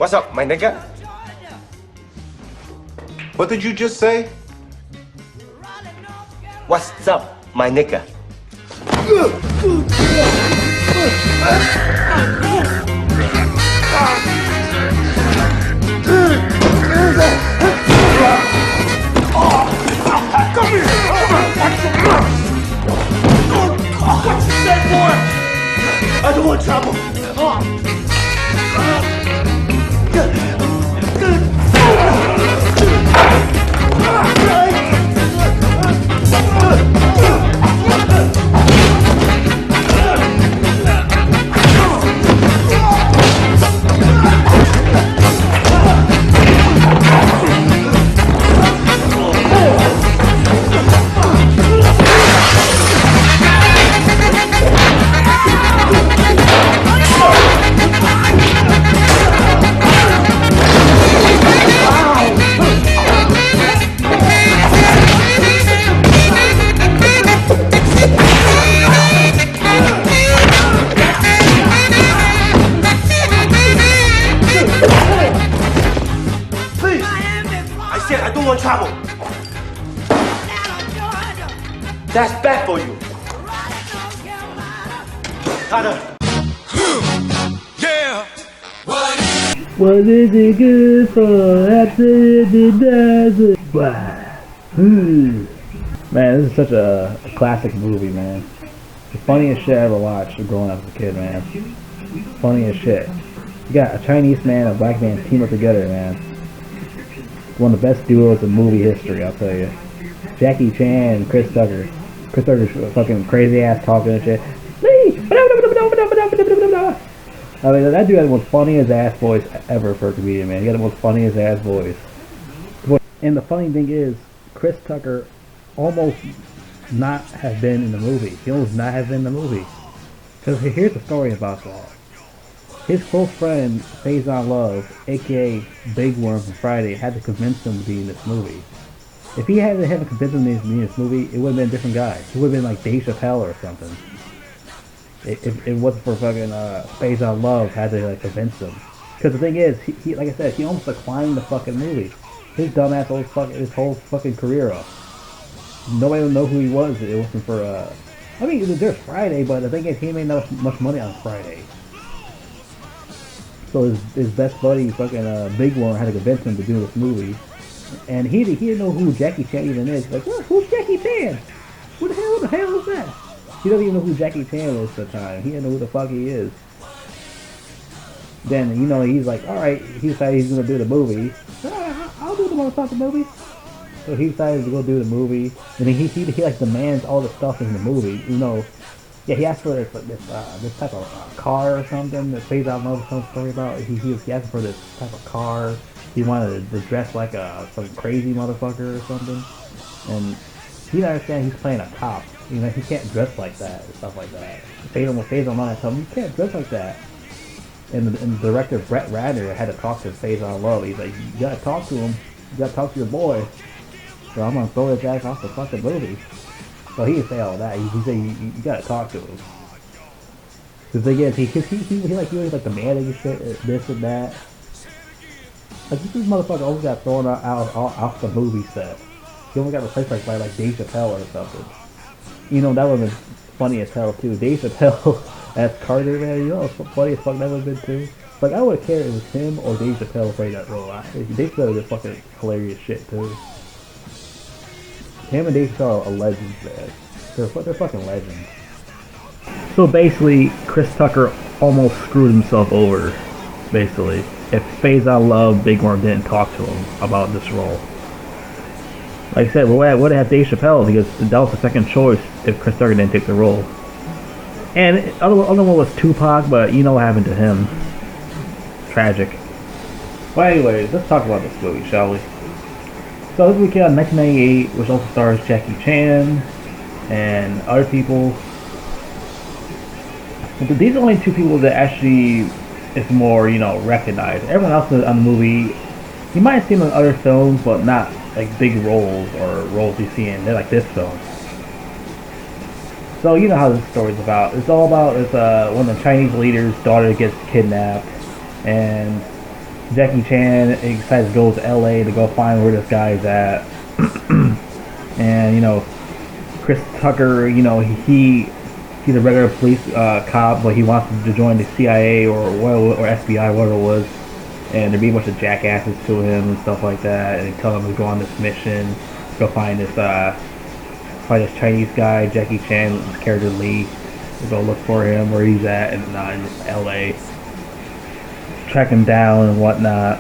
What's up, my nigga? What did you just say? What's up, my nigga? Come here! What you said, boy? I don't want trouble. I don't want trouble. That's bad for you. Carter. Yeah. What is it good for after it does it? Man, this is such a classic movie, man. The funniest shit I ever watched growing up as a kid, man. Funniest shit. You got a Chinese man and a black man team up together, man. One of the best duos in movie history, I'll tell you. Jackie Chan and Chris Tucker. Chris Tucker's fucking crazy ass talking and shit. I mean, that dude had the most funniest ass voice ever for a comedian, man. He had the most funniest ass voice. And the funny thing is, Chris Tucker almost not have been in the movie. He almost not have been in the movie. Because here's the story about that. His close friend, Faison Love, aka Big Worm from Friday, had to convince him to be in this movie. If he hadn't convinced him to be in this movie, it would have been a different guy. He would have been like Dave Chappelle or something. If it wasn't for fucking Faison Love had to like convince him. Because the thing is, he like I said, he almost declined the fucking movie. His dumbass his whole fucking career up. Nobody would know who he was if it wasn't for I mean, there's Friday, but the thing is, he made not much money on Friday. So his best buddy, fucking Big Worm, had to convince him to do this movie, and he didn't know who Jackie Chan even is. Like, what? Who's Jackie Chan? Who the hell is that? He doesn't even know who Jackie Chan is at the time. He didn't know who the fuck he is. Then he's like, all right. He decided he's gonna do the movie. I'll do the motherfucking movie. So he decided to go do the movie, and he like demands all the stuff in the movie. Yeah, he asked for this type of car or something that Faison Love some story about. He asked for this type of car. He wanted to dress like some crazy motherfucker or something. And he didn't understand he's playing a cop. He can't dress like that and stuff like that. Faison Love told him, you can't dress like that. And the director, Brett Ratner, had to talk to Faison Love. He's like, you gotta talk to him. You gotta talk to your boy. So I'm gonna throw his ass off the fucking movie. So he didn't say all that. He said you gotta talk to him. The thing is, he like demanding and shit, this and that. Like this motherfucker almost got thrown out off the movie set. He only got replaced like Dave Chappelle or something. That would have been funny as hell too. Dave Chappelle as Carter, man. It's funny as fuck that would have been too. Like I would care if it was him or Dave Chappelle played that role. Dave Chappelle did fucking hilarious shit too. Him and Dave Chappelle are legends, man. They're fucking legends. So basically, Chris Tucker almost screwed himself over, basically. If Faison Love, Big Worm didn't talk to him about this role. Like I said, we would have Dave Chappelle because that was the second choice if Chris Tucker didn't take the role. And the other one was Tupac, but you know what happened to him. Tragic. But anyways, let's talk about this movie, shall we? So this came out in 1998, which also stars Jackie Chan and other people. But these are only two people that actually is more, recognized. Everyone else on the movie, you might have seen them in other films, but not like big roles or roles you see in this film. So you know how this story's about. It's all about one of the Chinese leaders' daughter gets kidnapped, and Jackie Chan decides to go to LA to go find where this guy's at. And, you know, Chris Tucker, you know, he's a regular police cop, but he wants to join the CIA or FBI, whatever it was. And there'd be a bunch of jackasses to him and stuff like that. And they tell him to go on this mission, go find this Chinese guy, Jackie Chan, his character Lee, to go look for him where he's at in LA. Track him down and whatnot.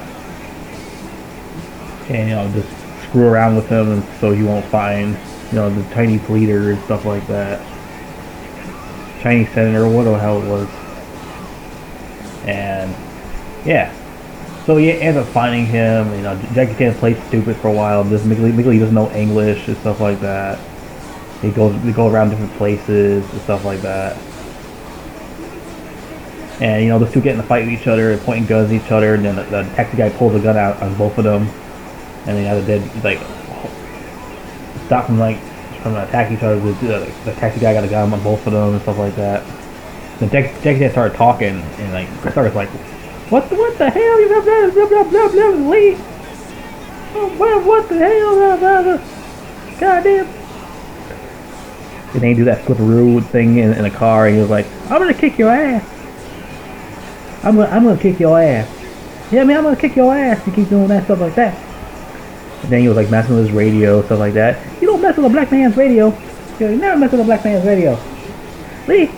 And, you know, just screw around with him and so he won't find, you know, the Chinese leader and stuff like that. Chinese senator, what the hell it was. And, yeah. So he ends up finding him. You know, Jackie Chan plays stupid for a while. He doesn't know English and stuff like that. They go around different places and stuff like that. And, you know, those two get in a fight with each other and pointing guns at each other. And then the taxi guy pulls a gun out on both of them. And then either they like stop from attacking each other. The taxi guy got a gun on both of them and stuff like that. Then Jackie Chan started talking and like Chris Tucker's like, What the hell? Blah, blah, blah, blah, blah, blah, Lee. Oh, what the hell? Blah, blah, blah. Goddamn. And they do that flipperoo thing in a car, and he was like, I'm gonna kick your ass. I'm gonna kick your ass. Yeah, man, I'm gonna kick your ass. You keep doing that stuff like that. And then he was like messing with his radio, stuff like that. You don't mess with a black man's radio. You never mess with a black man's radio. Lee.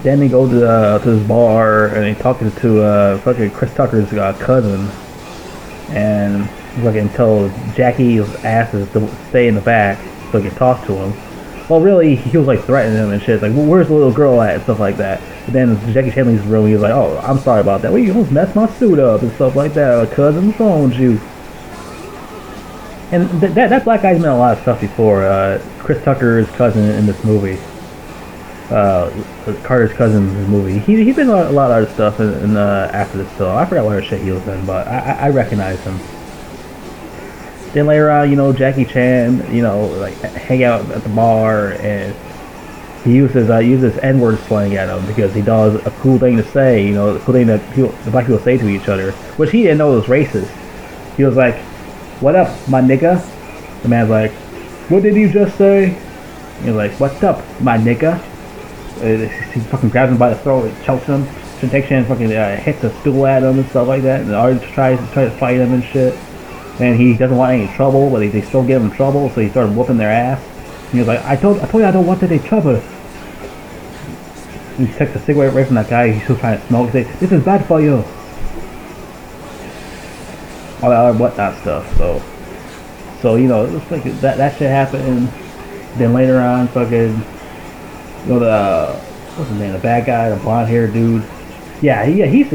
Then they go to this bar and they talking to fucking Chris Tucker's cousin, and fucking tell Jackie's asses to stay in the back so he can talk to him. Well, really, he was like threatening him and shit. Like, well, where's the little girl at and stuff like that. And then Jackie Chan leaves the room. He was like, oh, I'm sorry about that. Well, you almost messed my suit up and stuff like that. Cousin, what's wrong with you? And that black guy's meant a lot of stuff before. Chris Tucker's cousin in this movie. Carter's cousin in this movie. He's been in a lot of other stuff in after this film. I forgot what other shit he was in, but I recognize him. Then later on, you know, Jackie Chan, you know, like hang out at the bar, and he uses N-word slang at him because he does a cool thing to say, you know, the cool thing that the black people say to each other, which he didn't know was racist. He was like, "What up, my nigga?" The man's like, "What did you just say?" He's like, "What's up, my nigga?" He fucking grabs him by the throat and chokes him. So Jackie Chan fucking hits a stool at him and stuff like that, and the artist tries to fight him and shit. And he doesn't want any trouble, but they still give him trouble, so he started whooping their ass. And he was like, I told you I don't want any trouble. And he takes a cigarette away from that guy. He's still trying to smoke. He says, this is bad for you. All that other whatnot stuff. So you know, it was like that shit happened. Then later on, fucking, you know, what's his name? The bad guy, the blonde haired dude. Yeah, he's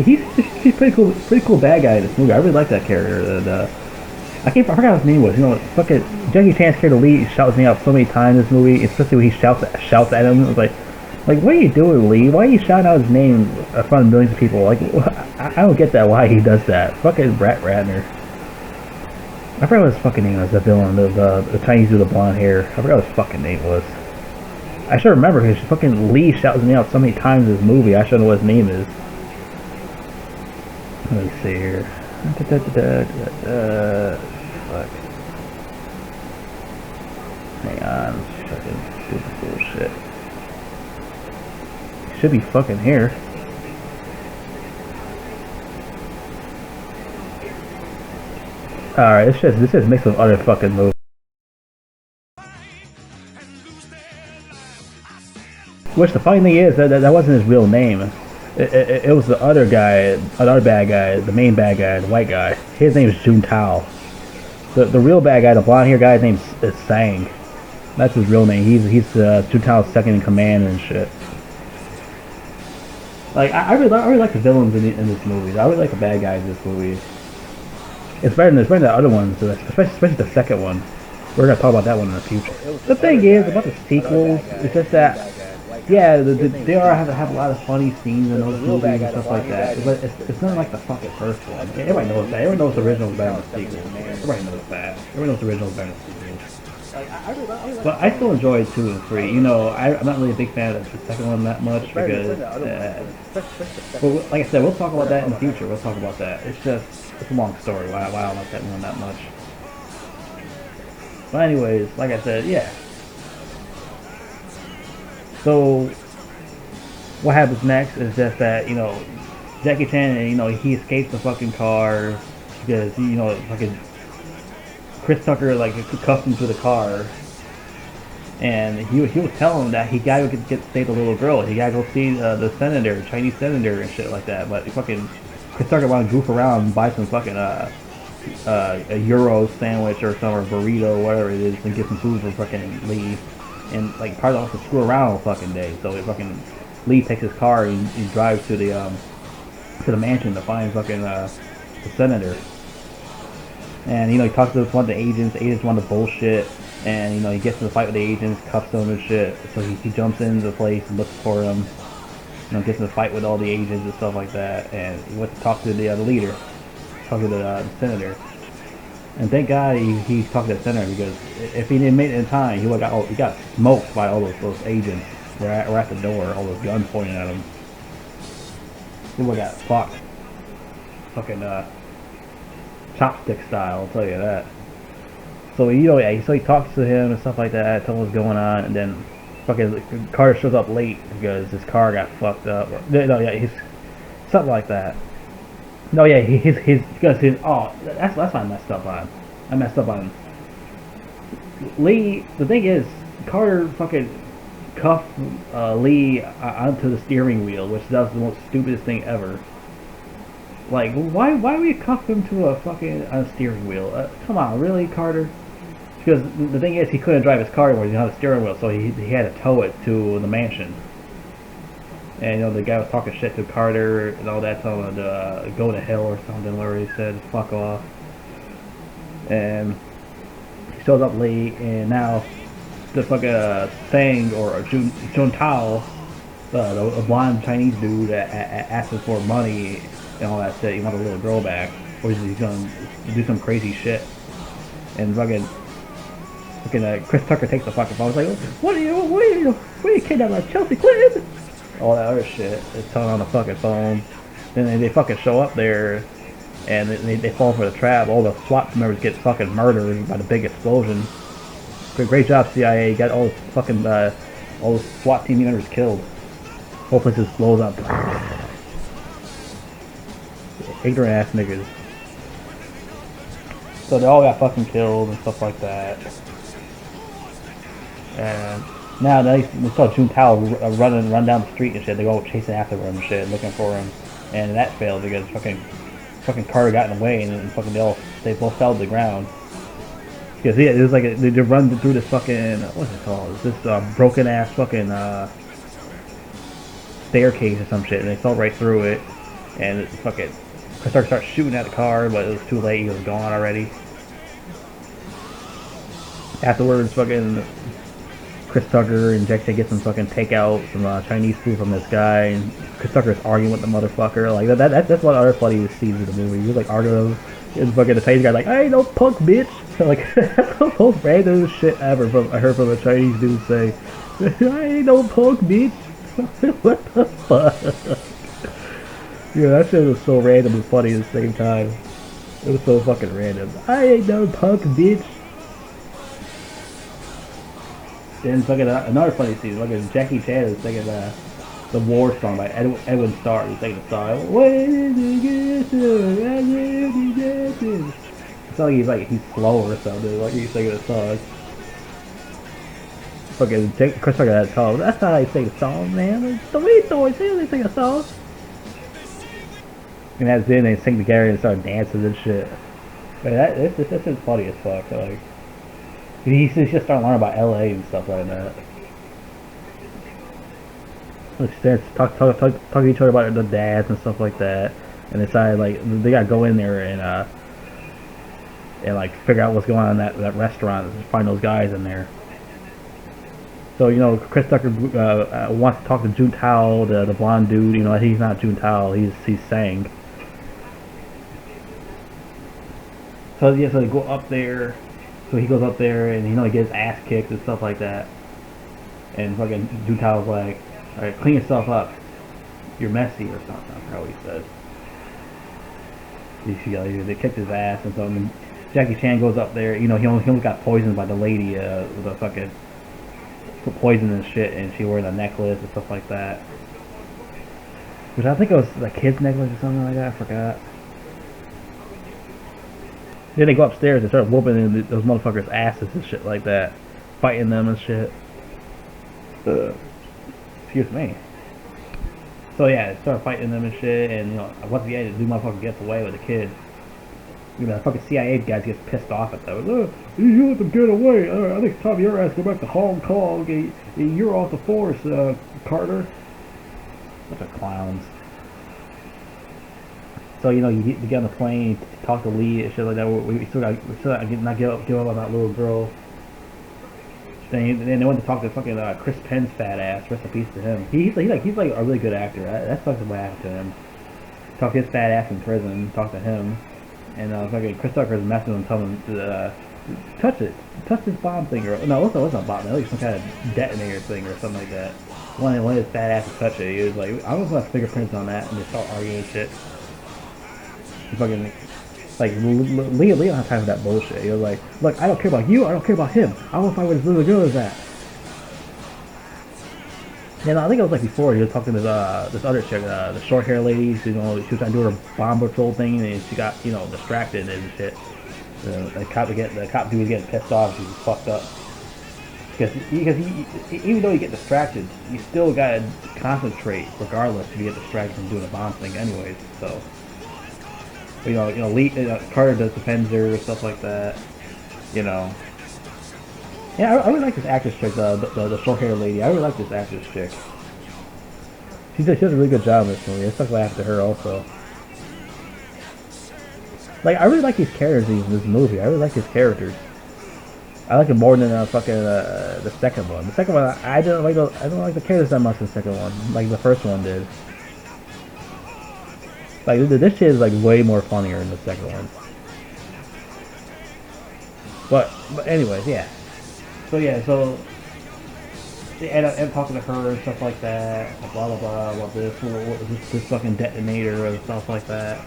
pretty cool bad guy in this movie. I really like that character. I forgot what his name was. You know, fucking Jackie Chan's character Lee shouts me out so many times in this movie, especially when he shouts at him. It was like, what are you doing, Lee? Why are you shouting out his name in front of millions of people? Like, I don't get that. Why he does that? Fucking Brett Ratner. I forgot what his fucking name was. The villain, the Chinese dude with the blonde hair. I forgot what his fucking name was. I should remember because fucking Lee shouts me out so many times in this movie. I should know what his name is. Let me see here. Fuck. Hang on. Fucking stupid bullshit. Should be fucking here. Alright, this is mixed with other fucking movies. Which the funny thing is that wasn't his real name. It was the other guy, another bad guy, the main bad guy, the white guy. His name is Jun Tao. The real bad guy, the blonde hair guy's name is Sang. That's his real name. He's Jun Tao's second in command and shit. Like I really like the villains in this movie. I really like the bad guys in this movie. It's better than the other ones, especially the second one. We're gonna talk about that one in the future. The thing is about the sequels, it's just that. Yeah, they have a lot of funny scenes in those movies and stuff like that, but it's not like the fucking first one. Everybody knows that. Everyone knows the original was better than the sequel. Everybody knows that. Everyone knows the original was better than the sequel. But I still enjoy 2 and 3. You know, I'm not really a big fan of the second one that much because, well, like I said, we'll talk about that in the future. We'll talk about that. It's a long story. Why I don't like that one that much. But anyways, like I said, yeah. So what happens next is just that, you know, Jackie Chan, you know, he escapes the fucking car because, you know, fucking Chris Tucker like cuffed him to the car, and he was telling him that he gotta get save the little girl. He gotta go see the senator, Chinese senator, and shit like that. But fucking Chris Tucker wanted to goof around and buy some fucking a Euro sandwich or some or burrito, whatever it is, and get some food for fucking Lee. And like probably wants to screw around all fucking day. So fucking Lee takes his car and he drives to the mansion to find fucking the senator. And, you know, he talks to one of the agents want to bullshit, and, you know, he gets in a fight with the agents, cuffs them and shit, so he jumps into the place and looks for them, you know, gets in a fight with all the agents and stuff like that, and he went to talk to the leader, talk to the senator. And thank God he talked to the senator, because if he didn't make it in time, he got smoked by all those agents. Were at the door, all those guns pointing at him. He would have got fucked. Fucking, chopstick style, I'll tell you that. So, you know, yeah, so he talks to him and stuff like that, tells him what's going on, and then fucking Carter shows up late because his car got fucked up. No, yeah, he's something like that. No, yeah, that's what I messed up on. I messed up on Lee. The thing is, Carter fucking cuffed Lee onto the steering wheel, which does the most stupidest thing ever. Like, why would you cuff him to a fucking steering wheel? Come on, really, Carter? Because the thing is, he couldn't drive his car anymore. He didn't have a steering wheel, so he had to tow it to the mansion. And, you know, the guy was talking shit to Carter and all that, telling him to go to hell or something, where he said, fuck off. And he shows up late, and now the fucking Sang or Jun Tao, the blonde Chinese dude, asking for money and all that shit. He wants a little girl back, or he's gonna do some crazy shit. And fucking Chris Tucker takes the fucking phone. He's like, what are you kidnapping like Chelsea Clinton? All that other shit. It's telling on the fucking phone. Then they fucking show up there, and they fall for the trap. All the SWAT members get fucking murdered by the big explosion. Great job, CIA. You got all the fucking all the SWAT team members killed. Whole place just blows up. Ignorant ass niggas. So they all got fucking killed and stuff like that. And now they saw Jun Tao run down the street and shit. They go chasing after him and shit, looking for him. And that failed because fucking Carter got in the way, and then fucking they both fell to the ground. Because yeah, it was like they run through this fucking, what's it called? It's this broken ass fucking staircase or some shit, and they fell right through it. And it fucking Chris Tucker started shooting at the car, but it was too late. He was gone already. Afterwards, fucking Chris Tucker and Jack Chan get some fucking takeout, some Chinese food from this guy, and Chris Tucker's arguing with the motherfucker. Like that's one other funny scenes in the movie. He was like arguing with fucking the Chinese guy, like, I ain't no punk bitch. Like the most random shit ever I heard from a Chinese dude say, I ain't no punk bitch. What the fuck? Yeah, that shit was so random and funny at the same time. It was so fucking random. I ain't no punk bitch. Then fucking another funny scene, fucking Jackie Chan is singing the war song by Edwin Starr. He's singing the song. It's like he's slow or something. Like he's singing a song. Fucking Chris Tucker had a song. That's not how you sing a song, man. Don't sing a song. And that's it. And they sing together and start dancing and shit. Man, that's just funny as fuck. Like. He's just starting to learn about LA and stuff like that. Talk to each other about their dads and stuff like that, and decide like they gotta go in there and like figure out what's going on in that restaurant and find those guys in there. So you know, Chris Tucker wants to talk to Jun Tao, the blonde dude. You know, he's not Jun Tao, he's Sang. So yeah, so they go up there. So he goes up there and he gets his ass kicked and stuff like that. And fucking Juntao's like, alright, clean yourself up. You're messy or something. I forgot what he said. They kicked his ass and something. Jackie Chan goes up there. He almost got poisoned by the lady with the fucking poison and shit, and she wearing a necklace and stuff like that. Which I think it was a kid's necklace or something like that. I forgot. Then they go upstairs and start whooping those motherfuckers' asses and shit like that, fighting them and shit. Excuse me. So yeah, they start fighting them and shit, and once again, the motherfucker gets away with the kid. The fucking CIA guys gets pissed off at them. You let them get away. I think it's time your ass go back to Hong Kong. You're off the force, Carter. Bunch of clowns. So you get on the plane, talk to Lee and shit like that. We still got not give up on that little girl. Then they went to talk to fucking Chris Penn's fat ass. Rest in peace to him. He's like a really good actor. That sucks what happened to him. Talk to his fat ass in prison. Talk to him, and fucking Chris Tucker's messing with him, telling him to touch this bomb thing or no, it wasn't a bomb. It was some kind of detonator thing or something like that. One of his fat ass to touch it. He was like, I don't want fingerprints on that, and they start arguing and shit. He fucking. Like, Lee don't have time for that bullshit. He was like, look, I don't care about you, I don't care about him. I want to find where this little girl is at. And I think it was like before, he was talking to this other chick, the short hair lady. She was trying to do her bomb patrol thing, and she got, distracted and shit. The cop dude was getting pissed off, he was fucked up. Because even though you get distracted, you still gotta concentrate regardless if you get distracted from doing a bomb thing anyways, so. Lee, Carter does defend her, stuff like that. Yeah, I really like this actress chick, the short hair lady. I really like this actress chick. She does a really good job in this movie. It sucks what happened to her also. Like, I really like these characters in this movie. I really like these characters. I like it more than the second one. The second one, I don't like the characters that much in the second one, like the first one did. Like, this shit is like way more funnier in the second one. But anyways, yeah. So they end up talking to her and stuff like that, blah blah blah, about this fucking detonator and stuff like that.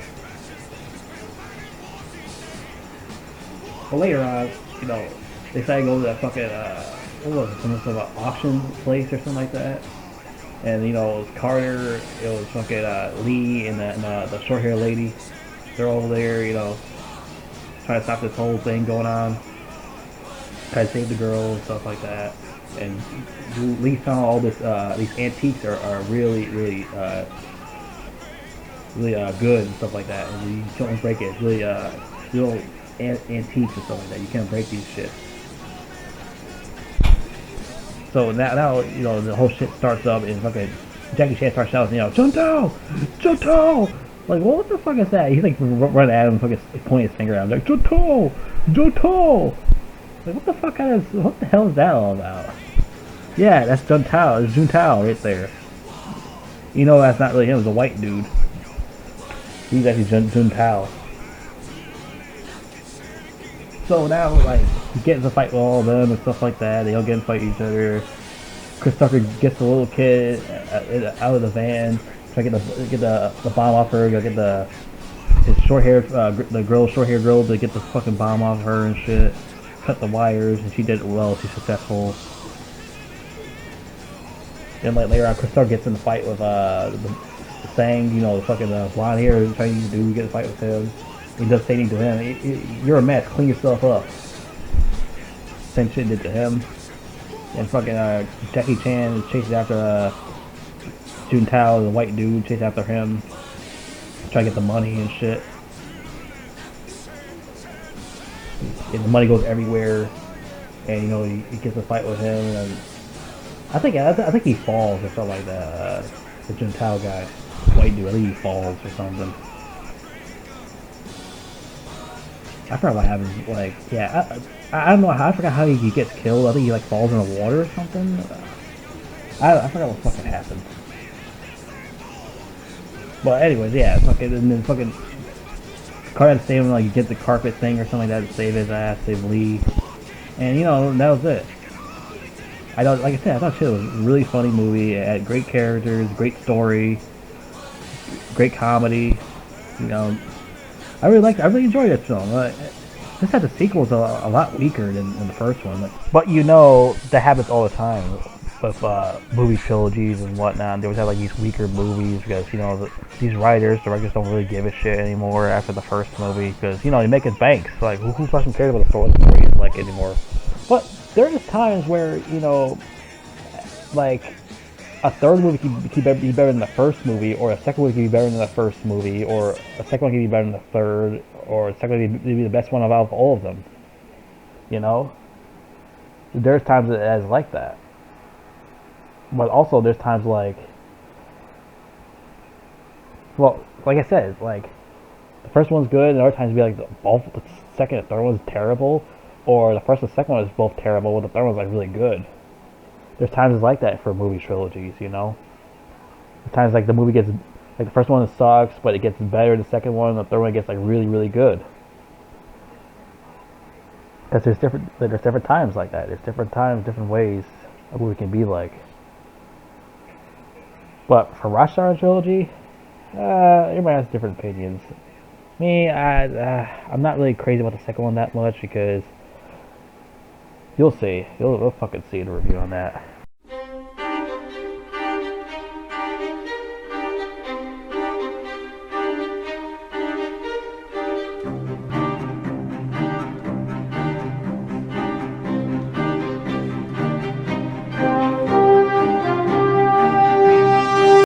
But later on, they decided to go to that fucking what was it, some sort of auction place or something like that. And it was Carter, it was fucking Lee and the short hair lady. They're over there, trying to stop this whole thing going on. Try to save the girl and stuff like that. And Lee found all these antiques are really good and stuff like that. And you don't break it. It's really real antiques and stuff like that. You can't break these shit. So now the whole shit starts up and fucking Jackie Chan starts shouting, Junto! Like, what the fuck is that? He's like running at him, fucking pointing his finger at him, like, Junto! Like, what the hell is that all about? Yeah, that's Juntao. It's Juntao right there. That's not really him. It's a white dude. He's actually Juntao. So now, like, he gets in a fight with all of them and stuff like that. They all get in a fight with each other. Chris Tucker gets the little kid out of the van, try to get the bomb off her. Go get his short hair, short hair girl, to get the fucking bomb off her and shit. Cut the wires, and she did it well. She's successful. Then like later on, Chris Tucker gets in the fight with the Sang, the fucking blonde hair Chinese dude. Get in a fight with him. He does stating to him, "You're a mess. Clean yourself up." Same shit did to him. And fucking Jackie Chan chases after Juntao, the white dude, chases after him, try to get the money and shit. And the money goes everywhere, and he gets a fight with him. And I think he falls or something like that. The Juntao guy, white dude, I think he falls or something. I forgot what happens. Like, yeah, I don't know. I forgot how he gets killed. I think he like falls in the water or something. I forgot what fucking happened. But anyways, yeah, and then Carter had to save him. Like, get the carpet thing or something like that to save his ass, save Lee. And that was it. I thought, like I said, I thought shit was a really funny movie. It had great characters, great story, great comedy. You know, I really enjoyed that film. Just that the sequel's a lot weaker than the first one. But that happens all the time with movie trilogies and whatnot. They always have like these weaker movies because these directors don't really give a shit anymore after the first movie because they make it banks. Like who fucking cares about the story like anymore? But there is times where like a third movie can be better than the first movie, or a second movie can be better than the first movie, or a second one can be better than the third, or a second one can be the best one out of all of them. There's times that it is like that. But also there's times like I said, like the first one's good, and other times be like both the second and third one's terrible, or the first and second one is both terrible, but the third one's like really good. There's times like that for movie trilogies, There's times like the movie gets like the first one sucks, but it gets better the second one, and the third one gets like really, really good. Because there's different times like that. There's different times, different ways a movie can be like. But for Rush Hour trilogy, everybody has different opinions. Me, I'm not really crazy about the second one that much because you'll see. You'll fucking see the review on that.